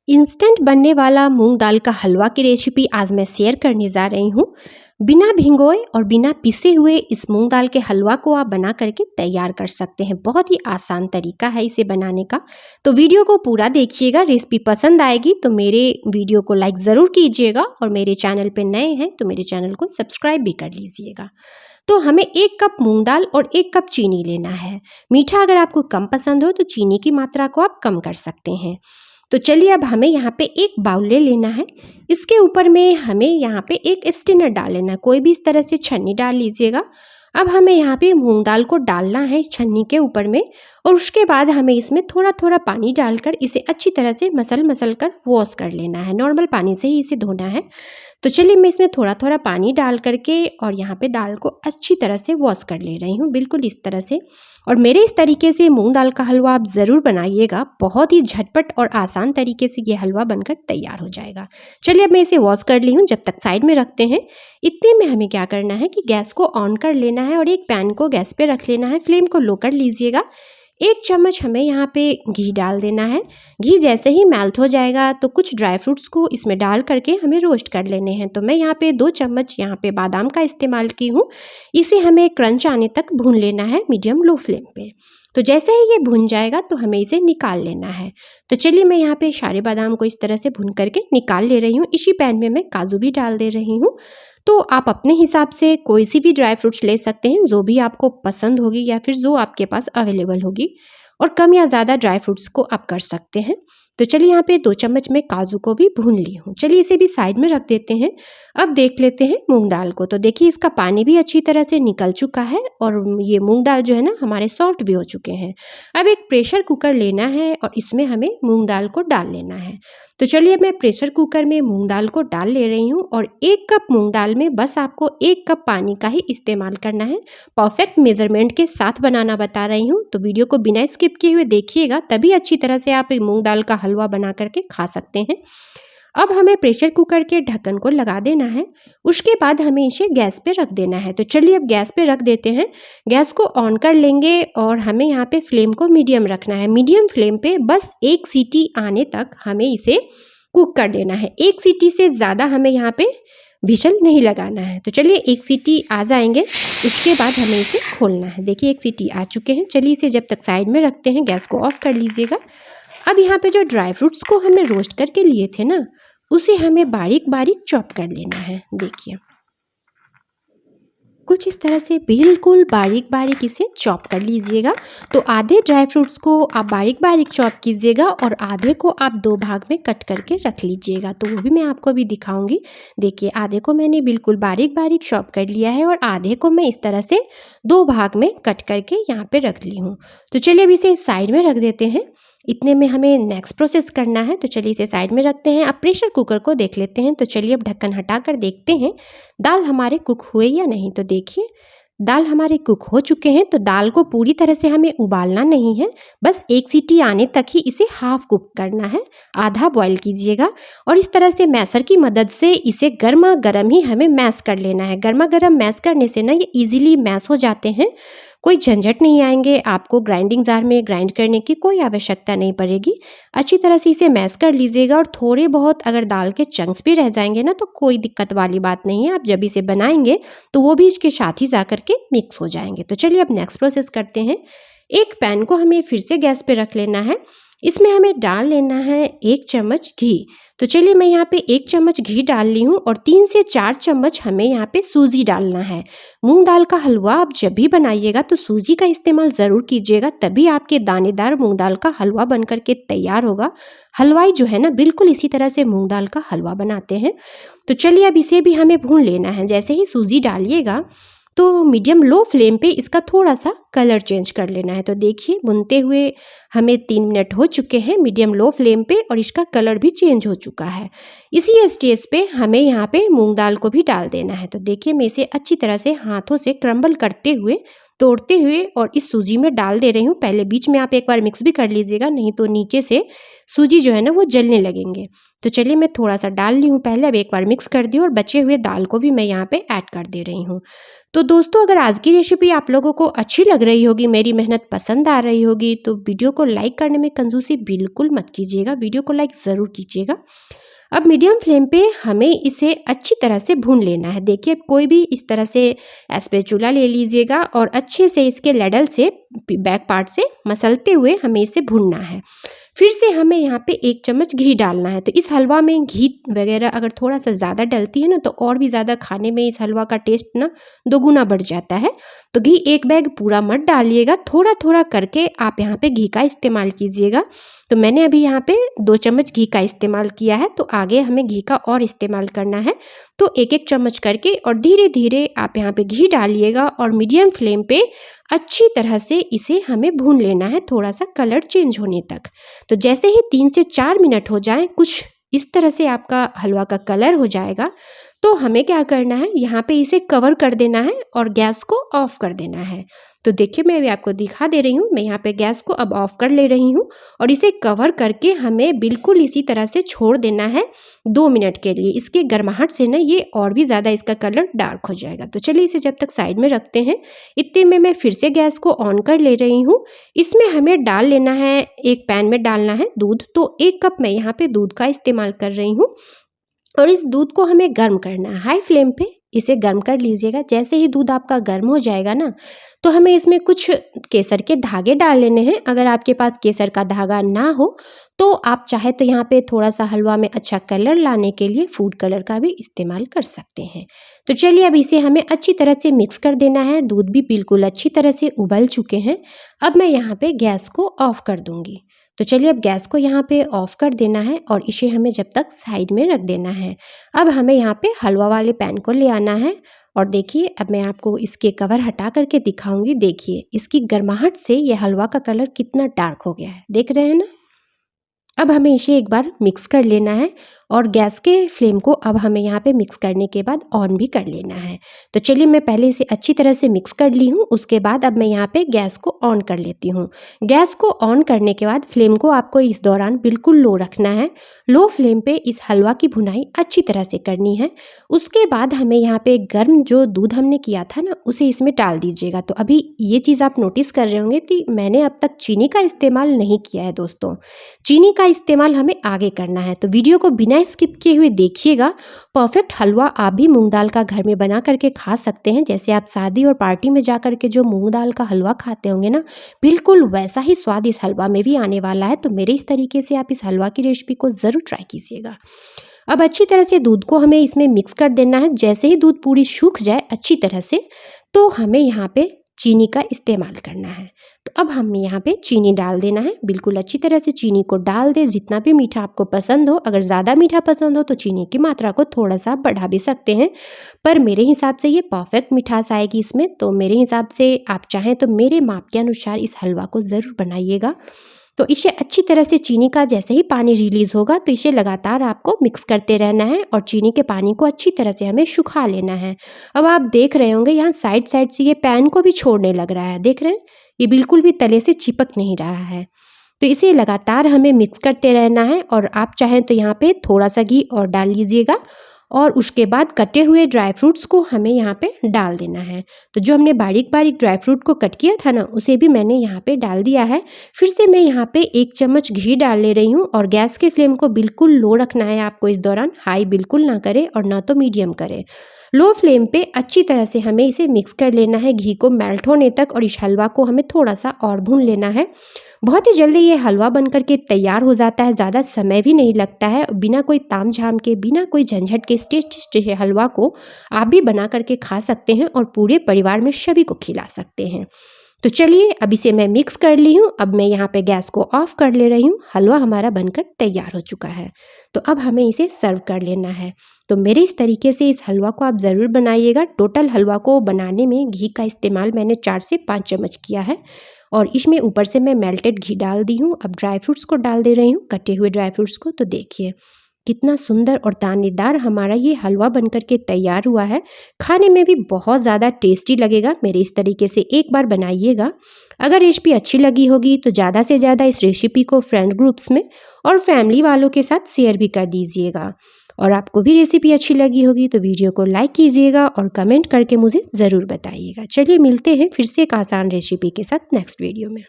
Instant बनने वाला मूंग दाल का हलवा की रेसिपी आज मैं शेयर करने जा रही हूँ। बिना भिगोए और बिना पिसे हुए इस मूंग दाल के हलवा को आप बना करके तैयार कर सकते हैं। बहुत ही आसान तरीका है इसे बनाने का। तो वीडियो को पूरा देखिएगा। रेसिपी पसंद आएगी तो मेरे वीडियो को लाइक ज़रूर कीजिएगा और मेरे चैनल पे नए हैं तो मेरे चैनल को सब्सक्राइब भी कर लीजिएगा। तो हमें 1 कप मूंग दाल और 1 कप चीनी लेना है। मीठा अगर आपको कम पसंद हो तो चीनी की मात्रा को आप कम कर सकते हैं। तो चलिए अब हमें यहाँ पे एक बाउल ले लेना है। इसके ऊपर में हमें यहाँ पे एक स्टेनर डाल लेना है। कोई भी इस तरह से छन्नी डाल लीजिएगा। अब हमें यहाँ पे मूंग दाल को डालना है इस छन्नी के ऊपर में और उसके बाद हमें इसमें थोड़ा थोड़ा पानी डालकर इसे अच्छी तरह से मसल कर वॉश कर लेना है। नॉर्मल पानी से ही इसे धोना है। तो चलिए मैं इसमें थोड़ा थोड़ा पानी डाल करके और यहाँ पे दाल को अच्छी तरह से वॉश कर ले रही हूँ, बिल्कुल इस तरह से। और मेरे इस तरीके से मूंग दाल का हलवा आप ज़रूर बनाइएगा। बहुत ही झटपट और आसान तरीके से ये हलवा बनकर तैयार हो जाएगा। चलिए अब मैं इसे वॉश कर ली हूँ, जब तक साइड में रखते हैं। इतने में हमें क्या करना है कि गैस को ऑन कर लेना है और एक पैन को गैस पे रख लेना है। फ्लेम को लो कर लीजिएगा। 1 चम्मच हमें यहाँ पे घी डाल देना है। घी जैसे ही मेल्ट हो जाएगा तो कुछ ड्राई फ्रूट्स को इसमें डाल करके हमें रोस्ट कर लेने हैं। तो मैं यहाँ पे 2 चम्मच यहाँ पे बादाम का इस्तेमाल की हूँ। इसे हमें क्रंच आने तक भून लेना है मीडियम लो फ्लेम पे। तो जैसे ही ये भुन जाएगा तो हमें इसे निकाल लेना है। तो चलिए मैं यहाँ पे सारे बादाम को इस तरह से भून करके निकाल ले रही हूँ। इसी पैन में मैं काजू भी डाल दे रही हूँ। तो आप अपने हिसाब से कोई सी भी ड्राई फ्रूट्स ले सकते हैं जो भी आपको पसंद होगी या फिर जो आपके पास अवेलेबल होगी, और कम या ज़्यादा ड्राई फ्रूट्स को आप कर सकते हैं। तो चलिए यहाँ पे 2 चम्मच में काजू को भी भून ली हूँ। चलिए इसे भी साइड में रख देते हैं। अब देख लेते हैं मूंग दाल को। तो देखिए इसका पानी भी अच्छी तरह से निकल चुका है और ये मूंग दाल जो है ना हमारे सॉफ्ट भी हो चुके हैं। अब एक प्रेशर कुकर लेना है और इसमें हमें मूंग दाल को डाल लेना है। तो चलिए मैं प्रेशर कुकर में मूंग दाल को डाल ले रही हूँ और 1 कप मूंग दाल में बस आपको 1 कप पानी का ही इस्तेमाल करना है। परफेक्ट मेजरमेंट के साथ बनाना बता रही हूँ, तो वीडियो को बिना स्किप किए हुए देखिएगा, तभी अच्छी तरह से आप मूंग दाल का हलवा बना करके खा सकते हैं। अब हमें प्रेशर कुकर के ढक्कन को लगा देना है। उसके बाद हमें इसे गैस पे रख देना है। तो चलिए अब गैस पे रख देते हैं। गैस को ऑन कर लेंगे और हमें यहाँ पे फ्लेम को मीडियम रखना है। मीडियम फ्लेम पे बस 1 सीटी आने तक हमें इसे कुक कर देना है। 1 सीटी से ज़्यादा हमें यहाँ पे विशल नहीं लगाना है। तो चलिए 1 सीटी आ जाएंगे, उसके बाद हमें इसे खोलना है। देखिए 1 सीटी आ चुके हैं। चलिए इसे जब तक साइड में रखते हैं, गैस को ऑफ कर लीजिएगा। अब यहाँ पे जो ड्राई फ्रूट्स को हमने रोस्ट करके लिए थे ना, उसे हमें बारीक बारीक चॉप कर लेना है। देखिए कुछ इस तरह से बिल्कुल बारीक बारीक इसे चॉप कर लीजिएगा। तो आधे ड्राई फ्रूट्स को आप बारीक बारीक चॉप कीजिएगा और आधे को आप 2 भाग में कट करके रख लीजिएगा। तो वो भी मैं आपको भी दिखाऊंगी। देखिए आधे को मैंने बिल्कुल बारीक बारीक चॉप कर लिया है और आधे को मैं इस तरह से 2 भाग में कट करके यहाँ पे रख ली हूँ। तो चलिए अब इसे साइड में रख देते हैं। इतने में हमें नेक्स्ट प्रोसेस करना है। तो चलिए इसे साइड में रखते हैं। अब प्रेशर कुकर को देख लेते हैं। तो चलिए अब ढक्कन हटा कर देखते हैं दाल हमारे कुक हुए या नहीं। तो देखिए दाल हमारे कुक हो चुके हैं। तो दाल को पूरी तरह से हमें उबालना नहीं है, बस 1 सीटी आने तक ही इसे हाफ कुक करना है। आधा बॉईल कीजिएगा और इस तरह से मैशर की मदद से इसे गर्मा गर्म ही हमें मैश कर लेना है। गर्मा गर्म मैश करने से ना ये इजीली मैश हो जाते हैं। कोई झंझट नहीं आएंगे, आपको ग्राइंडिंग जार में ग्राइंड करने की कोई आवश्यकता नहीं पड़ेगी। अच्छी तरह से इसे मैश कर लीजिएगा और थोड़े बहुत अगर दाल के चंक्स भी रह जाएंगे ना तो कोई दिक्कत वाली बात नहीं है। आप जब इसे बनाएंगे तो वो भी इसके साथ ही जा करके मिक्स हो जाएंगे। तो चलिए अब नेक्स्ट प्रोसेस करते हैं। एक पैन को हमें फिर से गैस पे रख लेना है। इसमें हमें डाल लेना है 1 चम्मच घी। तो चलिए मैं यहाँ पे 1 चम्मच घी डाल ली हूँ और 3 से 4 चम्मच हमें यहाँ पे सूजी डालना है। मूंग दाल का हलवा आप जब भी बनाइएगा तो सूजी का इस्तेमाल ज़रूर कीजिएगा, तभी आपके दानेदार मूंग दाल का हलवा बन करके तैयार होगा। हलवाई जो है ना बिल्कुल इसी तरह से मूंग दाल का हलवा बनाते हैं। तो चलिए अब इसे भी हमें भून लेना है। जैसे ही सूजी डालिएगा तो मीडियम लो फ्लेम पे इसका थोड़ा सा कलर चेंज कर लेना है। तो देखिए भुनते हुए हमें 3 मिनट हो चुके हैं मीडियम लो फ्लेम पे और इसका कलर भी चेंज हो चुका है। इसी स्टेज पे हमें यहाँ पे मूंग दाल को भी डाल देना है। तो देखिए मैं इसे अच्छी तरह से हाथों से क्रम्बल करते हुए तोड़ते हुए और इस सूजी में डाल दे रही हूँ। पहले बीच में आप एक बार मिक्स भी कर लीजिएगा, नहीं तो नीचे से सूजी जो है ना वो जलने लगेंगे। तो चलिए मैं थोड़ा सा डाल ली हूँ पहले, अब एक बार मिक्स कर दी और बचे हुए दाल को भी मैं यहाँ पे ऐड कर दे रही हूँ। तो दोस्तों अगर आज की रेसिपी आप लोगों को अच्छी लग रही होगी, मेरी मेहनत पसंद आ रही होगी, तो वीडियो को लाइक करने में कंजूसी बिल्कुल मत कीजिएगा, वीडियो को लाइक ज़रूर कीजिएगा। अब मीडियम फ्लेम पे हमें इसे अच्छी तरह से भून लेना है। देखिए कोई भी इस तरह से स्पैचुला ले लीजिएगा और अच्छे से इसके लैडल से बैक पार्ट से मसलते हुए हमें इसे भूनना है। फिर से हमें यहाँ पे 1 चम्मच घी डालना है। तो इस हलवा में घी वगैरह अगर थोड़ा सा ज़्यादा डलती है ना तो और भी ज़्यादा खाने में इस हलवा का टेस्ट ना दोगुना बढ़ जाता है। तो घी एक बैग पूरा मत डालिएगा, थोड़ा थोड़ा करके आप यहाँ पे घी का इस्तेमाल कीजिएगा। तो मैंने अभी यहाँ पे 2 चम्मच घी का इस्तेमाल किया है, तो आगे हमें घी का और इस्तेमाल करना है। तो एक एक चम्मच करके और धीरे धीरे आप यहाँ पे घी डालिएगा और मीडियम फ्लेम पे अच्छी तरह से इसे हमें भून लेना है, थोड़ा सा कलर चेंज होने तक। तो जैसे ही 3 से 4 मिनट हो जाएं, कुछ इस तरह से आपका हलवा का कलर हो जाएगा, तो हमें क्या करना है, यहाँ पे इसे कवर कर देना है और गैस को ऑफ कर देना है। तो देखिए मैं अभी आपको दिखा दे रही हूँ, मैं यहाँ पे गैस को अब ऑफ कर ले रही हूँ और इसे कवर करके हमें बिल्कुल इसी तरह से छोड़ देना है 2 मिनट के लिए। इसके गर्माहट से ना ये और भी ज़्यादा इसका कलर डार्क हो जाएगा। तो चलिए इसे जब तक साइड में रखते हैं, इतने में मैं फिर से गैस को ऑन कर ले रही हूँ। इसमें हमें डाल लेना है, एक पैन में डालना है दूध। तो 1 कप मैं यहाँ पे दूध का इस्तेमाल कर रही हूँ और इस दूध को हमें गर्म करना है। हाई फ्लेम पे इसे गर्म कर लीजिएगा। जैसे ही दूध आपका गर्म हो जाएगा ना, तो हमें इसमें कुछ केसर के धागे डाल लेने हैं। अगर आपके पास केसर का धागा ना हो तो आप चाहे तो यहाँ पे थोड़ा सा हलवा में अच्छा कलर लाने के लिए फूड कलर का भी इस्तेमाल कर सकते हैं। तो चलिए अब इसे हमें अच्छी तरह से मिक्स कर देना है। दूध भी बिल्कुल अच्छी तरह से उबल चुके हैं। अब मैं यहाँ पे गैस को ऑफ कर दूँगी। तो चलिए अब गैस को यहाँ पे ऑफ कर देना है और इसे हमें जब तक साइड में रख देना है। अब हमें यहाँ पे हलवा वाले पैन को ले आना है और देखिए अब मैं आपको इसके कवर हटा करके दिखाऊंगी। देखिए इसकी गर्माहट से ये हलवा का कलर कितना डार्क हो गया है, देख रहे हैं ना। अब हमें इसे एक बार मिक्स कर लेना है और गैस के फ्लेम को अब हमें यहाँ पे मिक्स करने के बाद ऑन भी कर लेना है। तो चलिए मैं पहले इसे अच्छी तरह से मिक्स कर ली हूँ, उसके बाद अब मैं यहाँ पे गैस को ऑन कर लेती हूँ। गैस को ऑन करने के बाद फ्लेम को आपको इस दौरान बिल्कुल लो रखना है। लो फ्लेम पे इस हलवा की भुनाई अच्छी तरह से करनी है। उसके बाद हमें यहाँ पे गर्म जो दूध हमने किया था ना, उसे इसमें डाल दीजिएगा। तो अभी ये चीज़ आप नोटिस कर रहे होंगे कि मैंने अब तक चीनी का इस्तेमाल नहीं किया है दोस्तों। चीनी का इस्तेमाल हमें आगे करना है, तो वीडियो को बिना स्किप किए हुए देखिएगा। परफेक्ट हलवा आप भी मूंग दाल का घर में बना करके खा सकते हैं। जैसे आप शादी और पार्टी में जा करके जो मूंग दाल का हलवा खाते होंगे ना, बिल्कुल वैसा ही स्वाद इस हलवा में भी आने वाला है। तो मेरे इस तरीके से आप इस हलवा की रेसिपी को ज़रूर ट्राई कीजिएगा। अब अच्छी तरह से दूध को हमें इसमें मिक्स कर देना है। जैसे ही दूध पूरी सूख जाए अच्छी तरह से, तो हमें यहाँ पे चीनी का इस्तेमाल करना है। तो अब हमें यहाँ पे चीनी डाल देना है। बिल्कुल अच्छी तरह से चीनी को डाल दें, जितना भी मीठा आपको पसंद हो। अगर ज़्यादा मीठा पसंद हो तो चीनी की मात्रा को थोड़ा सा बढ़ा भी सकते हैं, पर मेरे हिसाब से ये परफेक्ट मिठास आएगी इसमें। तो मेरे हिसाब से आप चाहें तो मेरे माप के अनुसार इस हलवा को ज़रूर बनाइएगा। तो इसे अच्छी तरह से चीनी का जैसे ही पानी रिलीज़ होगा तो इसे लगातार आपको मिक्स करते रहना है और चीनी के पानी को अच्छी तरह से हमें सुखा लेना है। अब आप देख रहे होंगे यहाँ साइड साइड से ये पैन को भी छोड़ने लग रहा है, देख रहे हैं, ये बिल्कुल भी तले से चिपक नहीं रहा है। तो इसे लगातार हमें मिक्स करते रहना है और आप चाहें तो यहाँ पे थोड़ा सा घी और डाल लीजिएगा और उसके बाद कटे हुए ड्राई फ्रूट्स को हमें यहाँ पे डाल देना है। तो जो हमने बारीक बारीक ड्राई फ्रूट को कट किया था ना, उसे भी मैंने यहाँ पे डाल दिया है। फिर से मैं यहाँ पे 1 चम्मच घी डाल ले रही हूँ और गैस के फ्लेम को बिल्कुल लो रखना है आपको इस दौरान। हाई बिल्कुल ना करें और ना तो मीडियम करें। लो फ्लेम पे अच्छी तरह से हमें इसे मिक्स कर लेना है घी को मेल्ट होने तक, और इस हलवा को हमें थोड़ा सा और भून लेना है। बहुत ही जल्दी ये हलवा बनकर के तैयार हो जाता है, ज़्यादा समय भी नहीं लगता है। बिना कोई ताम झाम के, बिना कोई झंझट के टेस्टी हलवा को आप भी बना करके खा सकते हैं और पूरे परिवार में सभी को खिला सकते हैं। तो चलिए अब इसे मैं मिक्स कर ली हूँ। अब मैं यहाँ पे गैस को ऑफ कर ले रही हूँ। हलवा हमारा बनकर तैयार हो चुका है। तो अब हमें इसे सर्व कर लेना है। तो मेरे इस तरीके से इस हलवा को आप ज़रूर बनाइएगा। टोटल हलवा को बनाने में घी का इस्तेमाल मैंने 4 से 5 चम्मच किया है और इसमें ऊपर से मैं मेल्टेड घी डाल दी हूँ। अब ड्राई फ्रूट्स को डाल दे रही हूँ, कटे हुए ड्राई फ्रूट्स को। तो देखिए कितना सुंदर और दानेदार हमारा ये हलवा बनकर के तैयार हुआ है। खाने में भी बहुत ज़्यादा टेस्टी लगेगा। मेरे इस तरीके से एक बार बनाइएगा। अगर रेसिपी अच्छी लगी होगी तो ज़्यादा से ज़्यादा इस रेसिपी को फ्रेंड ग्रुप्स में और फैमिली वालों के साथ शेयर भी कर दीजिएगा। और आपको भी रेसिपी अच्छी लगी होगी तो वीडियो को लाइक कीजिएगा और कमेंट करके मुझे ज़रूर बताइएगा। चलिए मिलते हैं फिर से एक आसान रेसिपी के साथ नेक्स्ट वीडियो में।